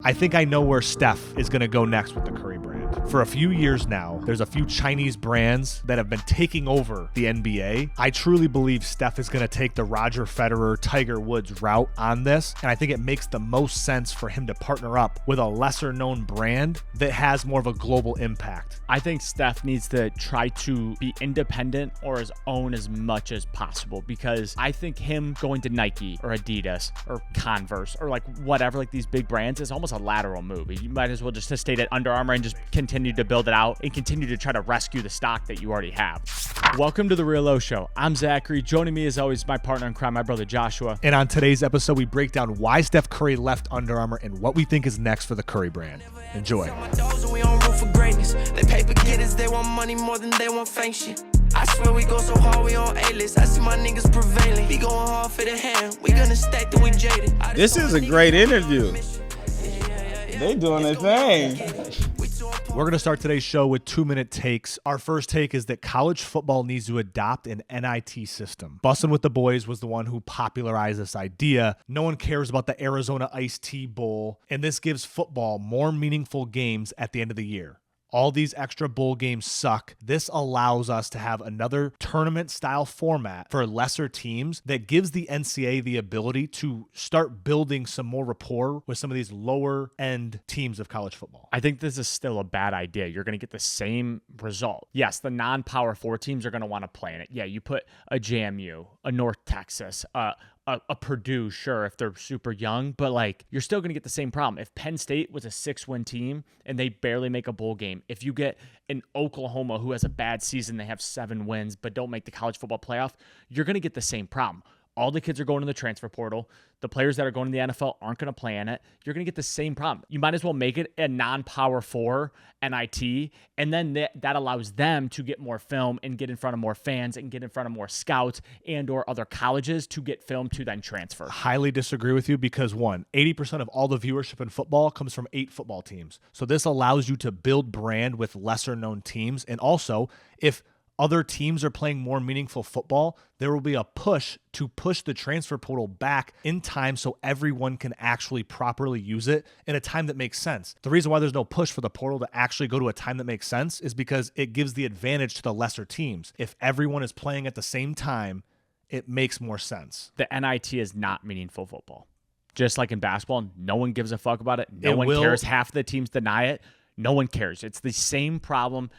I think I know where Steph is going to go next with the Curry brand. For a few years now, there's a few Chinese brands that have been taking over the NBA. I truly believe Steph is going to take the Roger Federer, Tiger Woods route on this, and I think it makes the most sense for him to partner up with a lesser known brand that has more of a global impact. I think Steph needs to try to be independent or his own as much as possible, because I think him going to Nike or Adidas or Converse or like whatever, like these big brands, is almost a lateral move. You might as well just stay at Under Armour and just continue to build it out and continue to try to rescue the stock that you already have. Welcome to the Real Oshow. I'm Zachary. Joining me as always, my partner in crime, my brother Joshua. And on today's episode, we break down why Steph Curry left Under Armour and what we think is next for the Curry brand. Enjoy. They paper getters, they want money more than they want fame shit. I swear we go so hard, we on A-list. I see my niggas prevailing. We going hard for the hand. We gonna stack till we jaded. This is a great interview. They doing their thing. We're going to start today's show with 2-minute takes. Our first take is that college football needs to adopt an NIT system. Bussin' with the Boys was the one who popularized this idea. No one cares about the Arizona Iced Tea Bowl, and this gives football more meaningful games at the end of the year. All these extra bowl games suck. This allows us to have another tournament-style format for lesser teams that gives the NCAA the ability to start building some more rapport with some of these lower-end teams of college football. I think this is still a bad idea. You're going to get the same result. Yes, the non-Power 4 teams are going to want to play in it. Yeah, you put a JMU, a North Texas, a Purdue, sure, if they're super young, but like you're still going to get the same problem. If Penn State was a 6-win team and they barely make a bowl game, if you get an Oklahoma who has a bad season, they have 7 wins but don't make the college football playoff, you're going to get the same problem. All the kids are going to the transfer portal. The players that are going to the NFL aren't going to play in it. You're going to get the same problem. You might as well make it a non-Power 4 NIT, and then that allows them to get more film and get in front of more fans and get in front of more scouts and or other colleges to get film to then transfer. Highly disagree with you because, 80% of all the viewership in football comes from 8 football teams. So this allows you to build brand with lesser-known teams, and also, if other teams are playing more meaningful football, there will be a push to push the transfer portal back in time so everyone can actually properly use it in a time that makes sense. The reason why there's no push for the portal to actually go to a time that makes sense is because it gives the advantage to the lesser teams. If everyone is playing at the same time, it makes more sense. The NIT is not meaningful football. Just like in basketball, no one gives a fuck about it. No one cares. Half the teams deny it. No one cares. It's the same problem.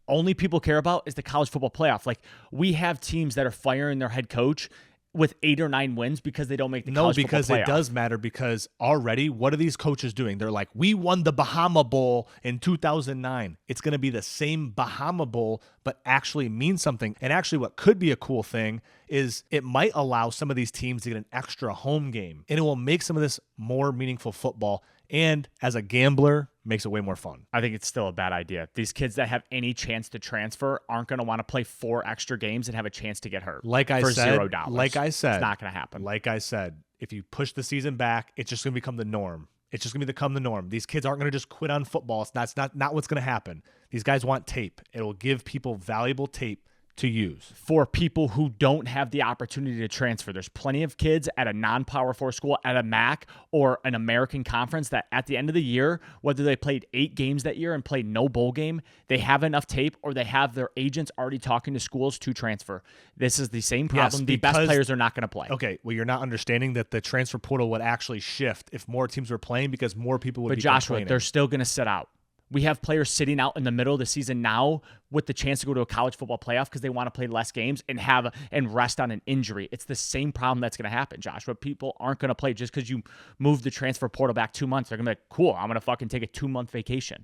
Only people care about is the college football playoff. Like, we have teams that are firing their head coach with 8 or 9 wins because they don't make the college football playoff. No, because it does matter, because already, what are these coaches doing? They're like, we won the Bahama Bowl in 2009. It's going to be the same Bahama Bowl, but actually mean something. And actually, what could be a cool thing is it might allow some of these teams to get an extra home game, and it will make some of this more meaningful football. And as a gambler, makes it way more fun. I think it's still a bad idea. These kids that have any chance to transfer aren't going to want to play 4 extra games and have a chance to get hurt. Like I said, it's not going to happen. Like I said, if you push the season back, it's just going to become the norm. It's just going to become the norm. These kids aren't going to just quit on football. That's not what's going to happen. These guys want tape. It will give people valuable tape to use. For people who don't have the opportunity to transfer, there's plenty of kids at a non-Power 4 school, at a MAC or an American conference, that at the end of the year, whether they played 8 games that year and played no bowl game, they have enough tape or they have their agents already talking to schools to transfer. This is the same problem. The best players are not going to play. Okay, well, you're not understanding that the transfer portal would actually shift if more teams were playing, because more people would be complaining. But Joshua, they're still going to sit out. We have players sitting out in the middle of the season now with the chance to go to a college football playoff because they want to play less games and rest on an injury. It's the same problem that's going to happen, Joshua. People aren't going to play just because you move the transfer portal back 2 months. They're going to be like, cool, I'm going to fucking take a 2-month vacation.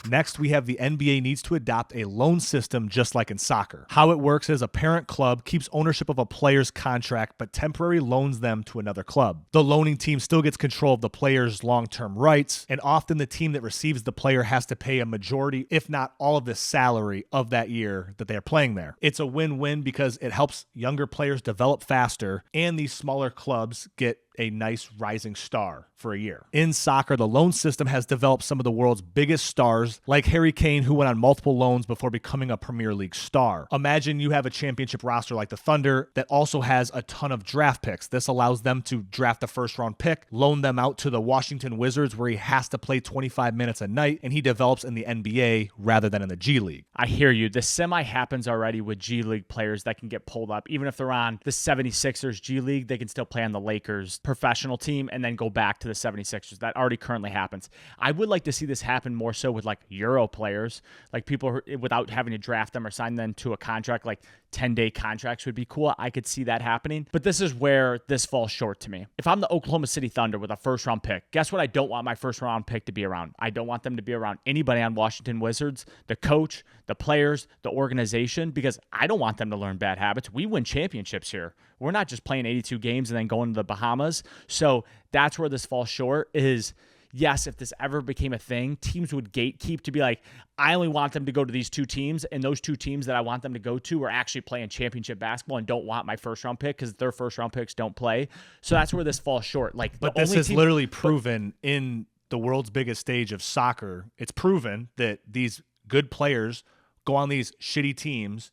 Next, we have the NBA needs to adopt a loan system just like in soccer. How it works is a parent club keeps ownership of a player's contract but temporarily loans them to another club. The loaning team still gets control of the player's long-term rights, and often the team that receives the player has to pay a majority, if not all of the salary of that year that they're playing there. It's a win-win because it helps younger players develop faster, and these smaller clubs get a nice rising star for a year. In soccer, the loan system has developed some of the world's biggest stars, like Harry Kane, who went on multiple loans before becoming a Premier League star. Imagine you have a championship roster like the Thunder that also has a ton of draft picks. This allows them to draft a first-round pick, loan them out to the Washington Wizards, where he has to play 25 minutes a night, and he develops in the NBA rather than in the G League. I hear you. The semi happens already with G League players that can get pulled up. Even if they're on the 76ers G League, they can still play on the Lakers professional team and then go back to the 76ers. That already currently happens. I would like to see this happen more so with like Euro players, like people without having to draft them or sign them to a contract, like 10-day contracts would be cool. I could see that happening. But this is where this falls short to me. If I'm the Oklahoma City Thunder with a first-round pick, guess what I don't want my first-round pick to be around? I don't want them to be around anybody on Washington Wizards, the coach, the players, the organization, because I don't want them to learn bad habits. We win championships here. We're not just playing 82 games and then going to the Bahamas. So that's where this falls short is, yes, if this ever became a thing, teams would gatekeep to be like, I only want them to go to these two teams, and those two teams that I want them to go to are actually playing championship basketball and don't want my first-round pick because their first-round picks don't play. So that's where this falls short. But this is literally proven in the world's biggest stage of soccer. It's proven that these good players go on these shitty teams.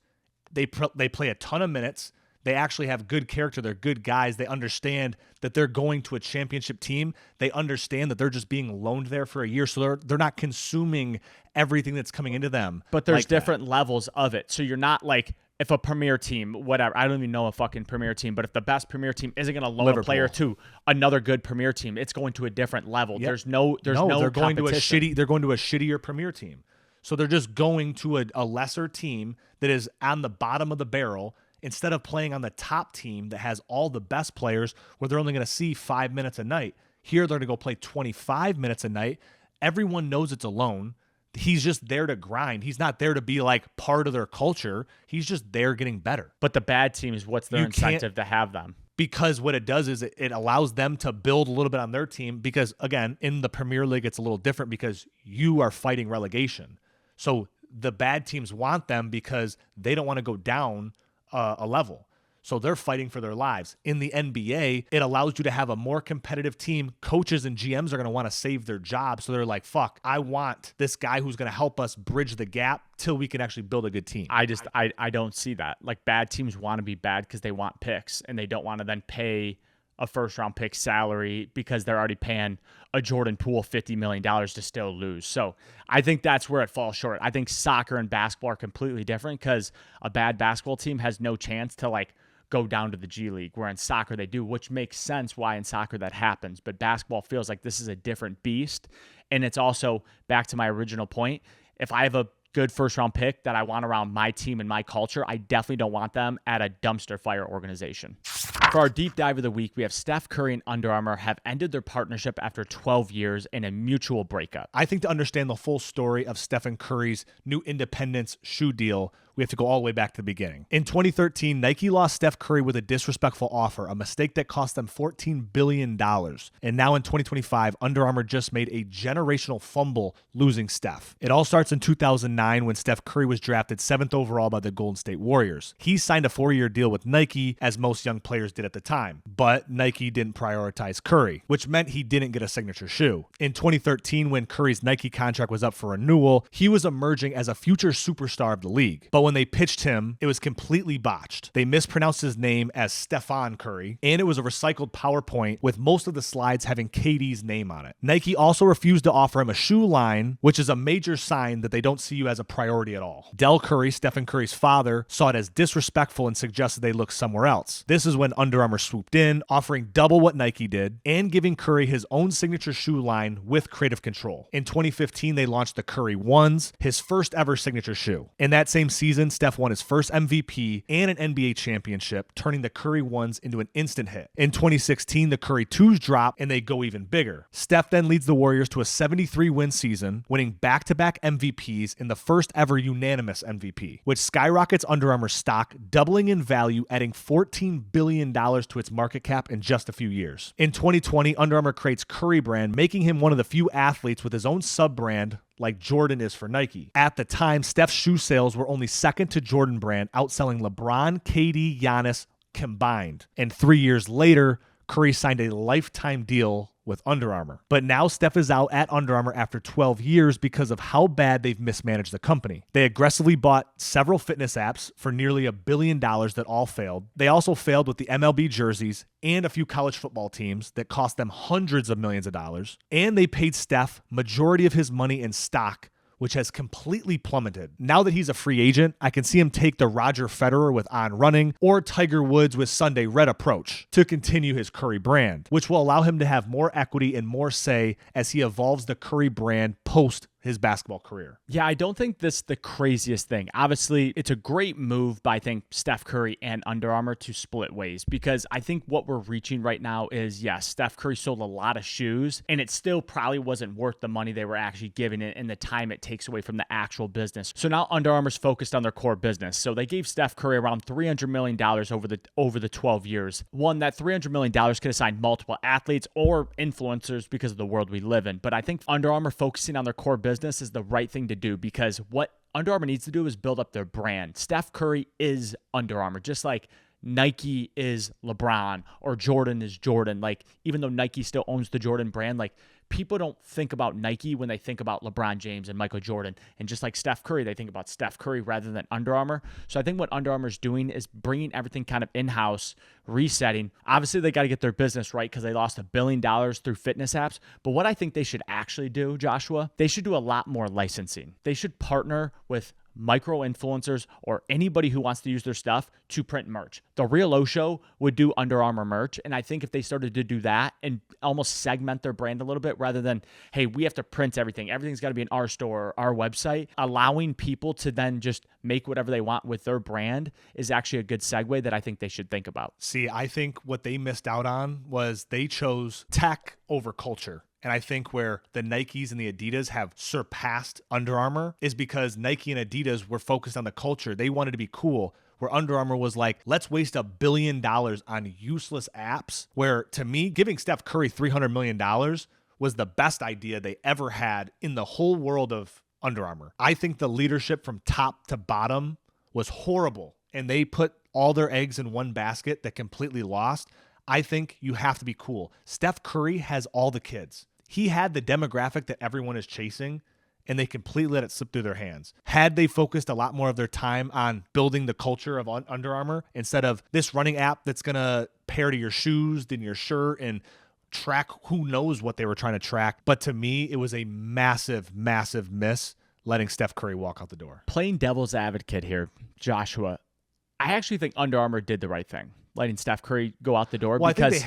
They play a ton of minutes. They actually have good character. They're good guys. They understand that they're going to a championship team. They understand that they're just being loaned there for a year, so they're not consuming everything that's coming into them. But there's like different levels of it. So you're not like, if a premier team, whatever, I don't even know a fucking premier team, but if the best premier team isn't going to loan a player to another good premier team, it's going to a different level. Yep. There's no they're going to they're going to a shittier premier team. So they're just going to a lesser team that is on the bottom of the barrel, instead of playing on the top team that has all the best players where they're only going to see 5 minutes a night. Here, they're going to go play 25 minutes a night. Everyone knows it's a loan. He's just there to grind. He's not there to be like part of their culture. He's just there getting better. But the bad teams, what's their incentive to have them? Because what it does is it allows them to build a little bit on their team because, again, in the Premier League, it's a little different because you are fighting relegation. So the bad teams want them because they don't want to go down a level. So they're fighting for their lives. In the NBA, it allows you to have a more competitive team. Coaches and GMs are going to want to save their jobs. So they're like, fuck, I want this guy who's going to help us bridge the gap till we can actually build a good team. I don't see that. Like, bad teams want to be bad because they want picks and they don't want to then pay a first-round pick salary because they're already paying a Jordan Poole $50 million to still lose. So I think that's where it falls short. I think soccer and basketball are completely different because a bad basketball team has no chance to like go down to the G League, where in soccer they do, which makes sense why in soccer that happens. But basketball feels like this is a different beast. And it's also, back to my original point, if I have a good first-round pick that I want around my team and my culture, I definitely don't want them at a dumpster fire organization. For our deep dive of the week, we have Steph Curry and Under Armour have ended their partnership after 12 years in a mutual breakup. I think to understand the full story of Stephen Curry's new Independence shoe deal, we have to go all the way back to the beginning. In 2013, Nike lost Steph Curry with a disrespectful offer, a mistake that cost them $14 billion. And now in 2025, Under Armour just made a generational fumble losing Steph. It all starts in 2009 when Steph Curry was drafted 7th overall by the Golden State Warriors. He signed a 4-year deal with Nike, as most young players did at the time. But Nike didn't prioritize Curry, which meant he didn't get a signature shoe. In 2013, when Curry's Nike contract was up for renewal, he was emerging as a future superstar of the league. But when they pitched him, it was completely botched. They mispronounced his name as Stephon Curry, and it was a recycled PowerPoint with most of the slides having KD's name on it. Nike also refused to offer him a shoe line, which is a major sign that they don't see you as a priority at all. Del Curry, Stephen Curry's father, saw it as disrespectful and suggested they look somewhere else. This is when Under Armour swooped in, offering double what Nike did, and giving Curry his own signature shoe line with creative control. In 2015, they launched the Curry Ones, his first ever signature shoe. In that same season, Steph won his first MVP and an NBA championship, turning the Curry Ones into an instant hit. In 2016, the Curry Twos drop, and they go even bigger. Steph then leads the Warriors to a 73-win season, winning back-to-back MVPs in the first ever unanimous MVP, which skyrockets Under Armour stock, doubling in value, adding $14 billion to its market cap in just a few years. In 2020, Under Armour creates Curry Brand, making him one of the few athletes with his own sub-brand like Jordan is for Nike. At the time, Steph's shoe sales were only second to Jordan Brand, outselling LeBron, KD, Giannis combined. And 3 years later, Curry signed a lifetime deal with Under Armour. But now Steph is out at Under Armour after 12 years because of how bad they've mismanaged the company. They aggressively bought several fitness apps for nearly $1 billion that all failed. They also failed with the MLB jerseys and a few college football teams that cost them hundreds of millions of dollars. And they paid Steph majority of his money in stock, which has completely plummeted. Now that he's a free agent, I can see him take the Roger Federer with On Running or Tiger Woods with Sunday Red approach to continue his Curry brand, which will allow him to have more equity and more say as he evolves the Curry brand post his basketball career. Yeah, I don't think this is the craziest thing. Obviously, it's a great move by, I think, Steph Curry and Under Armour to split ways, because I think what we're reaching right now is, yes, Steph Curry sold a lot of shoes, and it still probably wasn't worth the money they were actually giving it and the time it takes away from the actual business. So now Under Armour's focused on their core business. So they gave Steph Curry around $300 million over the 12 years. One, that $300 million could have signed multiple athletes or influencers because of the world we live in. But I think Under Armour focusing on their core business is the right thing to do, because what Under Armour needs to do is build up their brand. Steph Curry is Under Armour, just like Nike is LeBron or Jordan is Jordan. Like, even though Nike still owns the Jordan brand, like, people don't think about Nike when they think about LeBron James and Michael Jordan. And just like Steph Curry, they think about Steph Curry rather than Under Armour. So I think what Under Armour is doing is bringing everything kind of in-house, resetting. Obviously, they got to get their business right because they lost $1 billion through fitness apps. But what I think they should actually do, Joshua, they should do a lot more licensing. They should partner with micro influencers or anybody who wants to use their stuff to print merch. The Real Oshow would do Under Armour merch. And I think if they started to do that and almost segment their brand a little bit rather than, hey, we have to print everything. Everything's got to be in our store, our website. Allowing people to then just make whatever they want with their brand is actually a good segue that I think they should think about. See, I think what they missed out on was they chose tech over culture. And I think where the Nikes and the Adidas have surpassed Under Armour is because Nike and Adidas were focused on the culture. They wanted to be cool, where Under Armour was like, let's waste $1 billion on useless apps, where to me, giving Steph Curry $300 million was the best idea they ever had in the whole world of Under Armour. I think the leadership from top to bottom was horrible, and they put all their eggs in one basket that completely lost. I think you have to be cool. Steph Curry has all the kids. He had the demographic that everyone is chasing, and they completely let it slip through their hands. Had they focused a lot more of their time on building the culture of Under Armour instead of this running app that's going to pair to your shoes, then your shirt, and track who knows what they were trying to track. But to me, it was a massive, massive miss letting Steph Curry walk out the door. Playing devil's advocate here, Joshua, I actually think Under Armour did the right thing, letting Steph Curry go out the door. Well, because I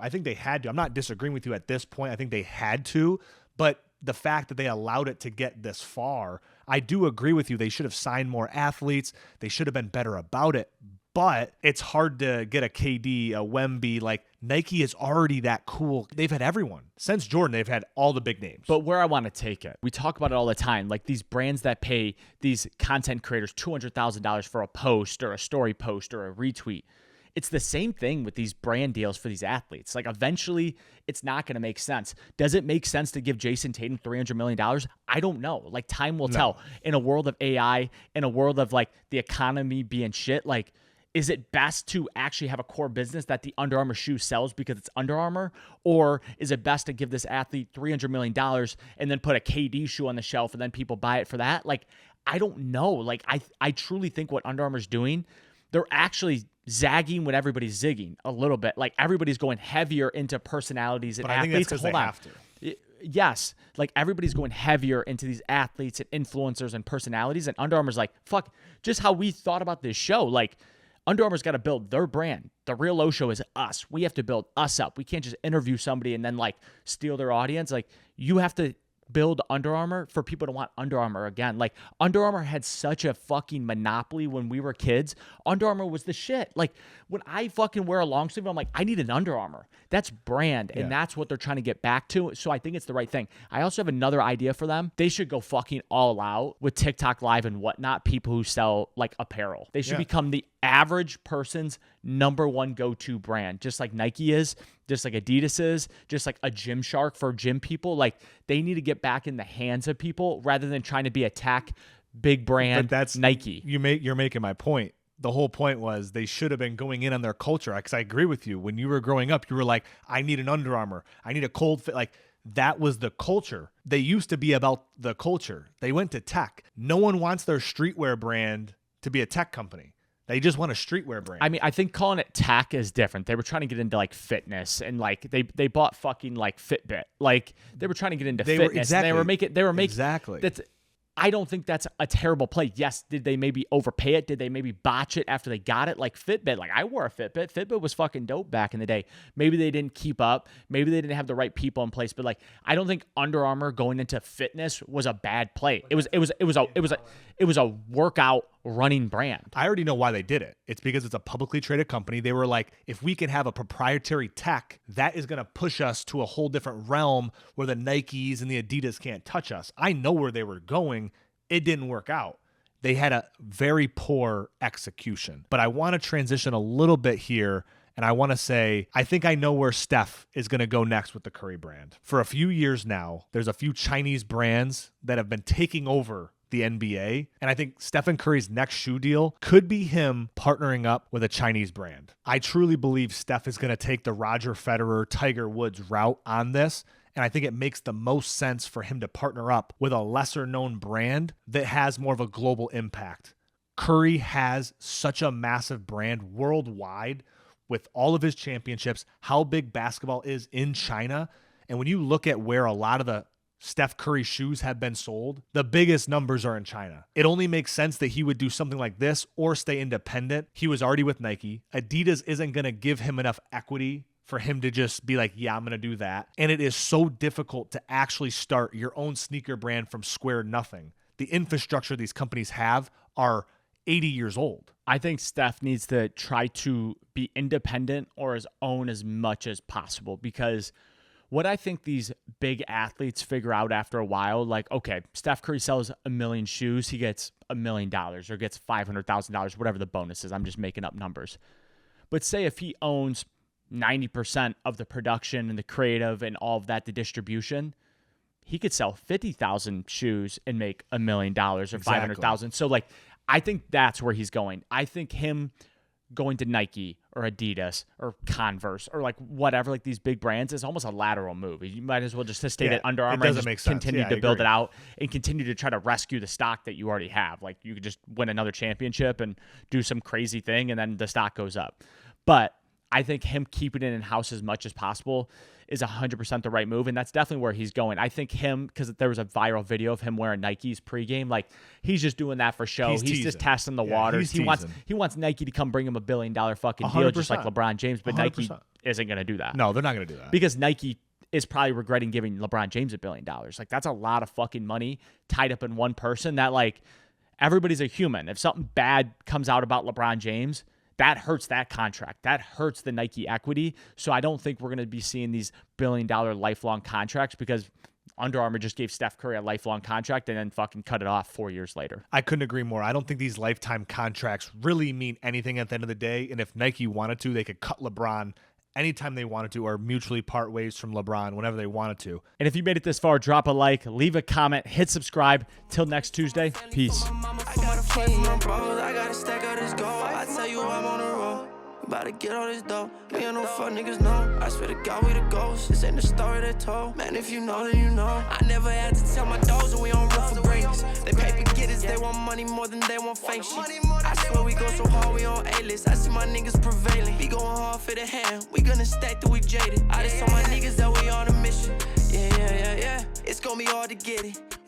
think they had to. I'm not disagreeing with you at this point. I think they had to, but the fact that they allowed it to get this far, I do agree with you. They should have signed more athletes. They should have been better about it. But it's hard to get a KD, a Wemby. Like, Nike is already that cool. They've had everyone. Since Jordan, they've had all the big names. But where I want to take it, we talk about it all the time, like these brands that pay these content creators $200,000 for a post or a story post or a retweet. It's the same thing with these brand deals for these athletes. Like, eventually, it's not going to make sense. Does it make sense to give Jason Tatum $300 million? I don't know. Like, time will tell. In a world of AI, in a world of, like, the economy being shit, like, is it best to actually have a core business that the Under Armour shoe sells because it's Under Armour? Or is it best to give this athlete $300 million and then put a KD shoe on the shelf and then people buy it for that? Like, I don't know. Like, I truly think what Under Armour's doing, they're actually zagging when everybody's zigging a little bit. Like, everybody's going heavier into personalities and athletes. I think that's because they have to. Yes, like, everybody's going heavier into these athletes and influencers and personalities. And Under Armour's like, fuck, just how we thought about this show. Like, Under Armour's got to build their brand. The Real Oshow is us. We have to build us up. We can't just interview somebody and then, like, steal their audience. Like, you have to build Under Armour for people to want Under Armour again. Like, Under Armour had such a fucking monopoly when we were kids. Under Armour was the shit. Like, when I fucking wear a long sleeve, I'm like, I need an Under Armour. That's brand, and that's what they're trying to get back to. So I think it's the right thing. I also have another idea for them. They should go fucking all out with TikTok Live and whatnot, people who sell, like, apparel. They should become the average person's number one go-to brand, just like Nike is, just like Adidas is, just like a Gymshark for gym people. Like, they need to get back in the hands of people rather than trying to be a tech big brand. But that's Nike. You're making my point. the whole point was they should have been going in on their culture. Because I agree with you. When you were growing up, you were like, I need an Under Armour. I need a cold fit. Like, that was the culture. They used to be about the culture. They went to tech. No one wants their streetwear brand to be a tech company. They just want a streetwear brand. I mean, I think calling it tech is different. They were trying to get into like fitness, and like they bought fucking like Fitbit. Like they were trying to get into fitness. They were making exactly. I don't think that's a terrible play. Yes, did they maybe overpay it? Did they maybe botch it after they got it? Like Fitbit, like I wore a Fitbit. Fitbit was fucking dope back in the day. Maybe they didn't keep up. Maybe they didn't have the right people in place. But like, I don't think Under Armour going into fitness was a bad play. It was a workout running brand. I already know why they did it. It's because it's a publicly traded company. They were like, if we can have a proprietary tech, that is going to push us to a whole different realm where the Nikes and the Adidas can't touch us. I know where they were going. It didn't work out. They had a very poor execution. But I want to transition a little bit here, and I want to say, I think I know where Steph is going to go next with the Curry brand. For a few years now, there's a few Chinese brands that have been taking over the NBA. And I think Stephen Curry's next shoe deal could be him partnering up with a Chinese brand. I truly believe Steph is going to take the Roger Federer, Tiger Woods route on this. And I think it makes the most sense for him to partner up with a lesser known brand that has more of a global impact. Curry has such a massive brand worldwide with all of his championships, how big basketball is in China. And when you look at where a lot of the Steph Curry shoes have been sold, the biggest numbers are in China. It only makes sense that he would do something like this or stay independent. He was already with Nike. Adidas isn't going to give him enough equity for him to just be like, yeah, I'm going to do that. And it is so difficult to actually start your own sneaker brand from square nothing. The infrastructure these companies have are 80 years old. I think Steph needs to try to be independent or his own as much as possible, because what I think these big athletes figure out after a while, like, okay, Steph Curry sells 1 million shoes, he gets $1 million or gets $500,000, whatever the bonus is. I'm just making up numbers. But say if he owns 90% of the production and the creative and all of that, the distribution, he could sell 50,000 shoes and make $1 million or 500,000. So like, I think that's where he's going. I think him going to Nike or Adidas or Converse or like whatever, like these big brands, is almost a lateral move. You might as well just stay at Under Armour and just continue to build it out and continue to try to rescue the stock that you already have. Like you could just win another championship and do some crazy thing and then the stock goes up. But I think him keeping it in-house as much as possible is 100% the right move, and that's definitely where he's going. I think him, because there was a viral video of him wearing Nikes pregame, like he's just doing that for show. He's just testing the waters. He wants Nike to come bring him $1 billion fucking 100%. Deal, just like LeBron James, but 100%. Nike isn't going to do that. No, they're not going to do that. Because Nike is probably regretting giving LeBron James $1 billion. Like that's a lot of fucking money tied up in one person that like everybody's a human. If something bad comes out about LeBron James, that hurts that contract. That hurts the Nike equity. So I don't think we're going to be seeing these $1 billion lifelong contracts, because Under Armour just gave Steph Curry a lifelong contract and then fucking cut it off 4 years later. I couldn't agree more. I don't think these lifetime contracts really mean anything at the end of the day. And if Nike wanted to, they could cut LeBron anytime they wanted to or mutually part ways from LeBron whenever they wanted to. And if you made it this far, drop a like, leave a comment, hit subscribe. Till next Tuesday, peace. About to get all this dough. Me and no fuck niggas know. I swear to God we the ghosts. This ain't the story they told. Man, if you know, then you know. I never had to tell my dogs that we on rough for greatness. They paper getters, they want money more than they want fake shit. I swear we go so hard, we on A-list. I see my niggas prevailing. We going hard for the hand. We gonna stack till we jaded. I just told my niggas that we on a mission. Yeah. It's gonna be hard to get it.